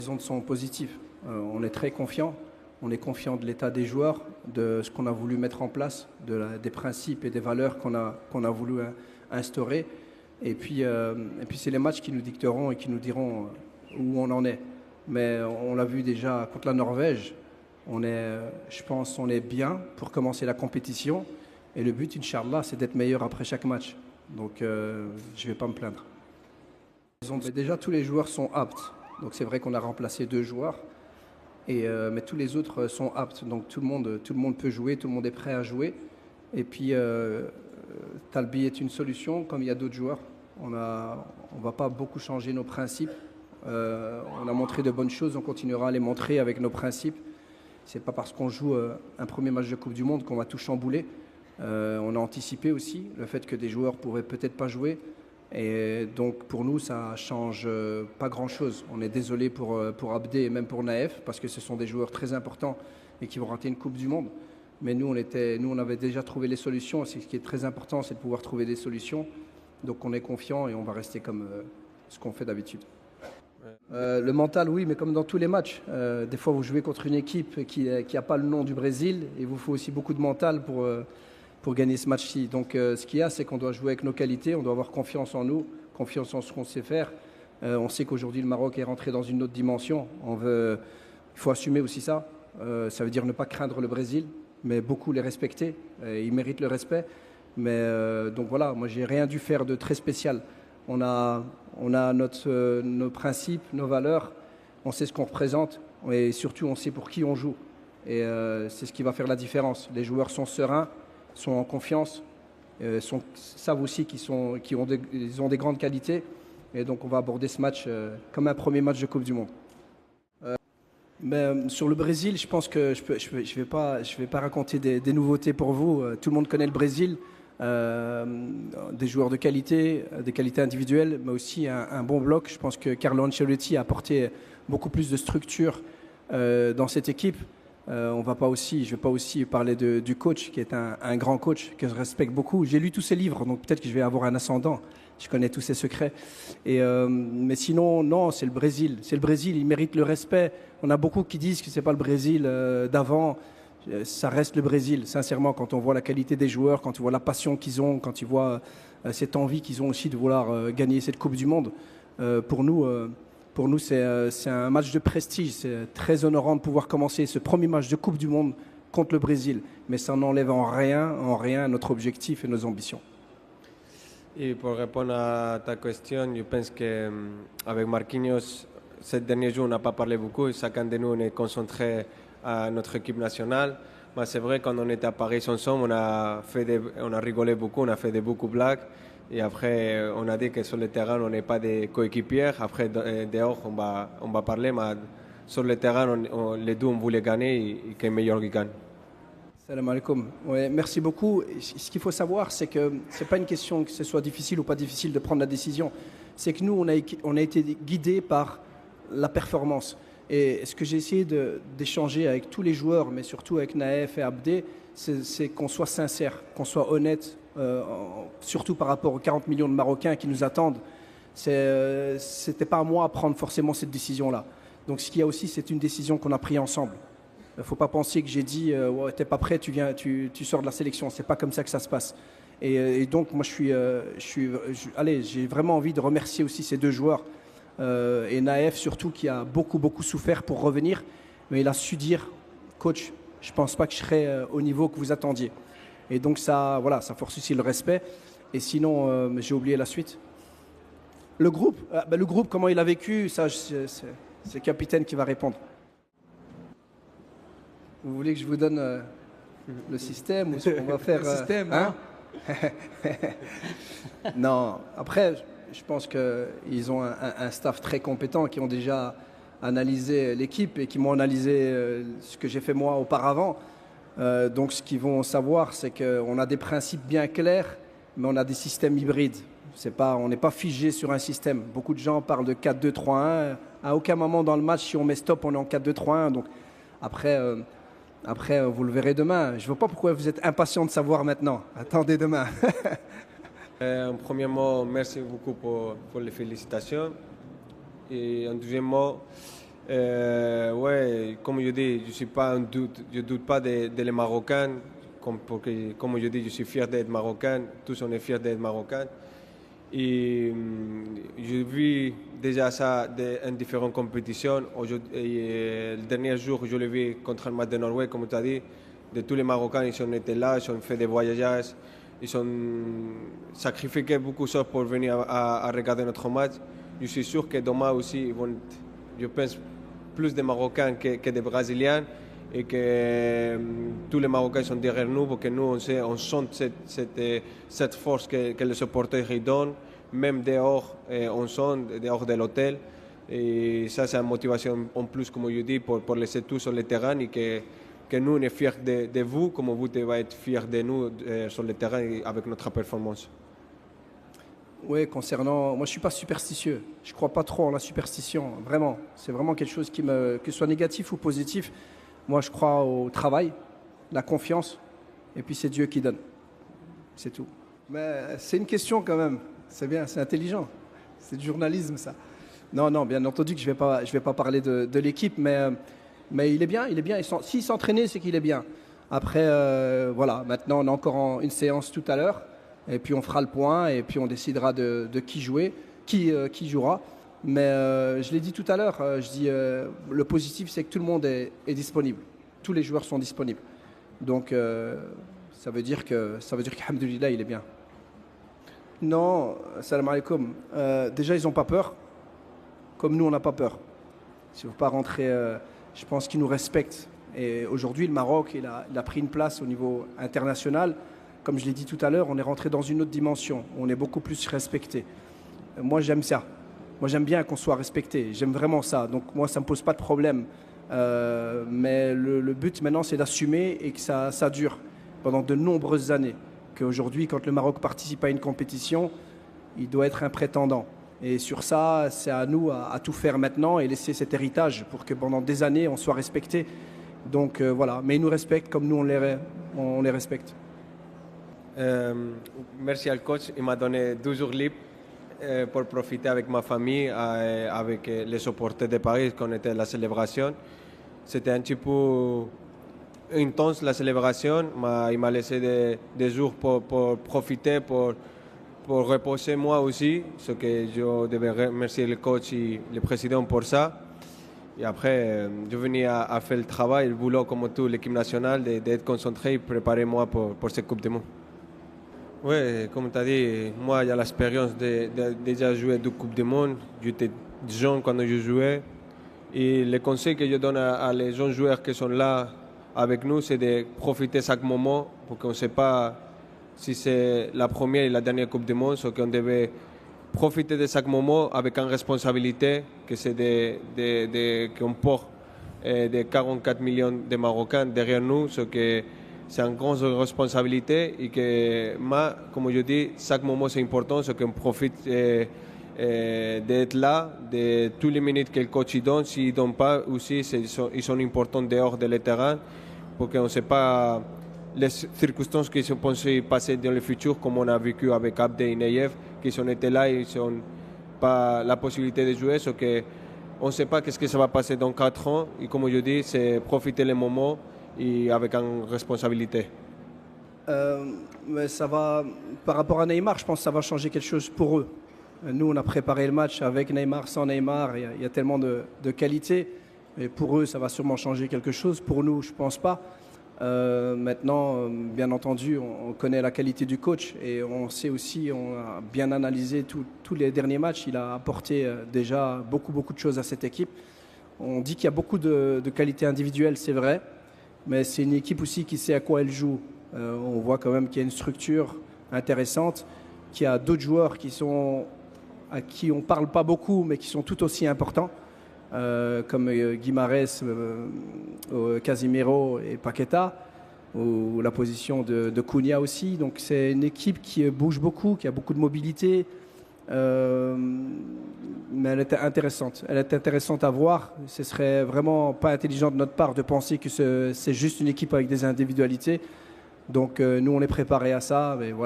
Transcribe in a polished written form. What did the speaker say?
Les ondes sont positives. On est très confiant. On est confiant de l'état des joueurs, de ce qu'on a voulu mettre en place, des principes et des valeurs qu'on a voulu instaurer. Et puis c'est les matchs qui nous dicteront et qui nous diront où on en est. Mais on l'a vu déjà contre la Norvège. Je pense qu'on est bien pour commencer la compétition. Et le but, Inch'Allah, c'est d'être meilleur après chaque match. Donc je ne vais pas me plaindre. Mais déjà, tous les joueurs sont aptes. Donc c'est vrai qu'on a remplacé 2 joueurs. Mais tous les autres sont aptes. Donc tout le monde peut jouer, tout le monde est prêt à jouer. Et puis Talbi est une solution, comme il y a d'autres joueurs. On ne va pas beaucoup changer nos principes. On a montré de bonnes choses, on continuera à les montrer avec nos principes. Ce n'est pas parce qu'on joue un premier match de Coupe du Monde qu'on va tout chambouler. On a anticipé aussi le fait que des joueurs pourraient peut-être pas jouer. Et donc pour nous, ça change pas grand-chose. On est désolé pour Abdé et même pour Naef, parce que ce sont des joueurs très importants et qui vont rater une Coupe du Monde. Mais nous, on avait déjà trouvé les solutions. Ce qui est très important, c'est de pouvoir trouver des solutions. Donc on est confiant et on va rester comme ce qu'on fait d'habitude. Le mental, oui, mais comme dans tous les matchs. Des fois, vous jouez contre une équipe qui n'a pas le nom du Brésil et il vous faut aussi beaucoup de mental pour gagner ce match-ci. Donc ce qu'il y a, c'est qu'on doit jouer avec nos qualités, on doit avoir confiance en nous, confiance en ce qu'on sait faire. On sait qu'aujourd'hui, le Maroc est rentré dans une autre dimension. Il faut assumer aussi ça. Ça veut dire ne pas craindre le Brésil, mais beaucoup les respecter. Ils méritent le respect. Mais donc voilà, moi, j'ai rien dû faire de très spécial. On a nos principes, nos valeurs, on sait ce qu'on représente et surtout on sait pour qui on joue. Et c'est ce qui va faire la différence. Les joueurs sont sereins, sont en confiance, savent aussi qu'ils ont des grandes qualités. Et donc on va aborder ce match comme un premier match de Coupe du Monde. Mais sur le Brésil, je pense que je vais pas raconter des nouveautés pour vous. Tout le monde connaît le Brésil. Des joueurs de qualité, des qualités individuelles, mais aussi un bon bloc. Je pense que Carlo Ancelotti a apporté beaucoup plus de structure dans cette équipe. Je ne vais pas aussi parler du coach, qui est un grand coach que je respecte beaucoup. J'ai lu tous ses livres, donc peut-être que je vais avoir un ascendant. Je connais tous ses secrets. Mais sinon, non, c'est le Brésil. C'est le Brésil, il mérite le respect. On a beaucoup qui disent que ce n'est pas le Brésil d'avant. Ça reste le Brésil, sincèrement, quand on voit la qualité des joueurs, quand tu vois la passion qu'ils ont, quand tu vois cette envie qu'ils ont aussi de vouloir gagner cette Coupe du Monde. Pour nous, c'est un match de prestige. C'est très honorant de pouvoir commencer ce premier match de Coupe du Monde contre le Brésil. Mais ça n'enlève en rien notre objectif et nos ambitions. Et pour répondre à ta question, je pense qu'avec Marquinhos, ces derniers jours, on n'a pas parlé beaucoup. Chacun de nous, on est concentré à notre équipe nationale. Mais c'est vrai, quand on était à Paris ensemble, on a rigolé beaucoup, on a fait beaucoup de blagues. Et après, on a dit que sur le terrain, on n'est pas des coéquipiers. Après, dehors, on va parler. Mais sur le terrain, les deux, on voulait gagner et que le meilleur qui gagne. Salam alaikum. Ouais, merci beaucoup. Ce qu'il faut savoir, c'est que ce n'est pas une question que ce soit difficile ou pas difficile de prendre la décision. C'est que nous, on a été guidés par la performance. Et ce que j'ai essayé d'échanger avec tous les joueurs, mais surtout avec Naef et Abdé, c'est qu'on soit sincère, qu'on soit honnête, surtout par rapport aux 40 millions de Marocains qui nous attendent. C'était pas à moi à prendre forcément cette décision-là. Donc ce qu'il y a aussi, c'est une décision qu'on a prise ensemble. Il ne faut pas penser que j'ai dit ouais, t'es pas prêt, tu sors de la sélection. C'est pas comme ça que ça se passe. Et donc moi j'ai vraiment envie de remercier aussi ces 2 joueurs. Et Naef surtout, qui a beaucoup souffert pour revenir, mais il a su dire, coach, je pense pas que je serai au niveau que vous attendiez. Et donc ça force aussi le respect. Et sinon, j'ai oublié la suite. Le groupe, comment il a vécu, ça c'est le capitaine qui va répondre. Vous voulez que je vous donne le système ou ce qu'on va faire Le système, hein? Non, après, je pense qu'ils ont un staff très compétent qui ont déjà analysé l'équipe et qui m'ont analysé ce que j'ai fait moi auparavant. Donc ce qu'ils vont savoir, c'est qu'on a des principes bien clairs, mais on a des systèmes hybrides. On n'est pas figé sur un système. Beaucoup de gens parlent de 4-2-3-1. À aucun moment dans le match, si on met stop, on est en 4-2-3-1. Donc après, vous le verrez demain. Je ne vois pas pourquoi vous êtes impatient de savoir maintenant. Attendez demain. En premier mot, merci beaucoup pour les félicitations. Et en deuxième mot, Ouais, comme je dis, je suis pas un doute, je doute pas de les Marocains, comme je dis, je suis fier d'être Marocain, tous on est fiers d'être Marocains. Et j'ai vu déjà ça en différentes compétitions. Le dernier jour, je l'ai vu contre le match de Norvège, comme tu as dit, de tous les Marocains, ils ont été là, ils ont fait des voyages, ils ont sacrifié beaucoup de choses pour venir à regarder notre match. Je suis sûr que demain aussi, ils vont, je pense, plus de Marocains que des Brésiliens et que tous les Marocains sont derrière nous parce que nous, on sent cette force que les supporters ils donnent, même dehors, on sent dehors de l'hôtel. Et ça, c'est une motivation en plus, comme je dis, pour laisser tout sur le terrain et que nous, on est fiers de vous, comme vous devez être fiers de nous sur le terrain avec notre performance. Oui, concernant. Moi, je ne suis pas superstitieux. Je ne crois pas trop en la superstition, vraiment. C'est vraiment quelque chose que ce soit négatif ou positif. Moi, je crois au travail, la confiance, et puis c'est Dieu qui donne. C'est tout. Mais c'est une question quand même. C'est bien, c'est intelligent. C'est du journalisme, ça. Non, bien entendu que je vais pas parler de l'équipe, mais il est bien. S'il s'entraînait, c'est qu'il est bien. Après, voilà, maintenant, on a encore une séance tout à l'heure. Et puis on fera le point et puis on décidera de qui jouera. Mais je l'ai dit tout à l'heure, le positif c'est que tout le monde est disponible. Tous les joueurs sont disponibles. Donc ça veut dire qu'alhamdoulilah il est bien. Non, salam alaikum. Déjà ils n'ont pas peur, comme nous on n'a pas peur. Si vous ne pas rentrer, je pense qu'ils nous respectent. Et aujourd'hui le Maroc il a pris une place au niveau international. Comme je l'ai dit tout à l'heure, on est rentré dans une autre dimension. On est beaucoup plus respecté. Moi, j'aime ça. Moi, j'aime bien qu'on soit respecté. J'aime vraiment ça. Donc, moi, ça ne me pose pas de problème. Mais le but, maintenant, c'est d'assumer et que ça dure pendant de nombreuses années. Qu'aujourd'hui, quand le Maroc participe à une compétition, il doit être un prétendant. Et sur ça, c'est à nous à tout faire maintenant et laisser cet héritage pour que pendant des années, on soit respecté. Donc, voilà. Mais ils nous respectent comme nous, on les respecte. Merci au coach, il m'a donné 2 jours libres pour profiter avec ma famille, avec les supporters de Paris quand on était à la célébration. C'était un petit peu intense la célébration, mais il m'a laissé des jours pour profiter, pour reposer moi aussi, ce que je devais remercier le coach et le président pour ça. Et après, je venais à faire le travail, le boulot comme toute l'équipe nationale, d'être concentré et préparer moi pour cette Coupe du Monde. Oui, comme tu as dit, moi, il y a l'expérience de déjà jouer 2 Coupes du Monde. J'étais jeune quand je jouais. Et le conseil que je donne à les jeunes joueurs qui sont là avec nous, c'est de profiter de chaque moment, parce qu'on ne sait pas si c'est la première et la dernière Coupe du Monde, donc on devait profiter de chaque moment avec une responsabilité, que c'est qu'on porte de 44 millions de Marocains derrière nous, ce que c'est une grande responsabilité et que moi, comme je dis, chaque moment c'est important, c'est qu'on profite d'être là, de toutes les minutes que le coach donne. S'il ne donne pas aussi, ils sont importants dehors de le terrain, parce qu'on ne sait pas les circonstances qui sont pensées passer dans le futur, comme on a vécu avec Abde et Neyev, qui ont été là et ils n'ont pas la possibilité de jouer, donc on ne sait pas ce que ça va passer dans 4 ans. Et comme je dis, c'est profiter les moments et avec une responsabilité. Mais ça va, par rapport à Neymar, je pense que ça va changer quelque chose pour eux. Nous, on a préparé le match avec Neymar, sans Neymar, il y a tellement de qualité. Et pour eux, ça va sûrement changer quelque chose. Pour nous, je ne pense pas. Maintenant, bien entendu, on connaît la qualité du coach et on sait aussi, on a bien analysé tous les derniers matchs. Il a apporté déjà beaucoup de choses à cette équipe. On dit qu'il y a beaucoup de qualités individuelles, c'est vrai. Mais c'est une équipe aussi qui sait à quoi elle joue. On voit quand même qu'il y a une structure intéressante, qu'il y a d'autres joueurs à qui on ne parle pas beaucoup, mais qui sont tout aussi importants, comme Guimarães, Casemiro et Paqueta, ou la position de Cunha aussi. Donc c'est une équipe qui bouge beaucoup, qui a beaucoup de mobilité. Mais elle était intéressante. Elle est intéressante à voir. Ce serait vraiment pas intelligent de notre part de penser que c'est juste une équipe avec des individualités. Donc nous, on est préparés à ça. Mais voilà.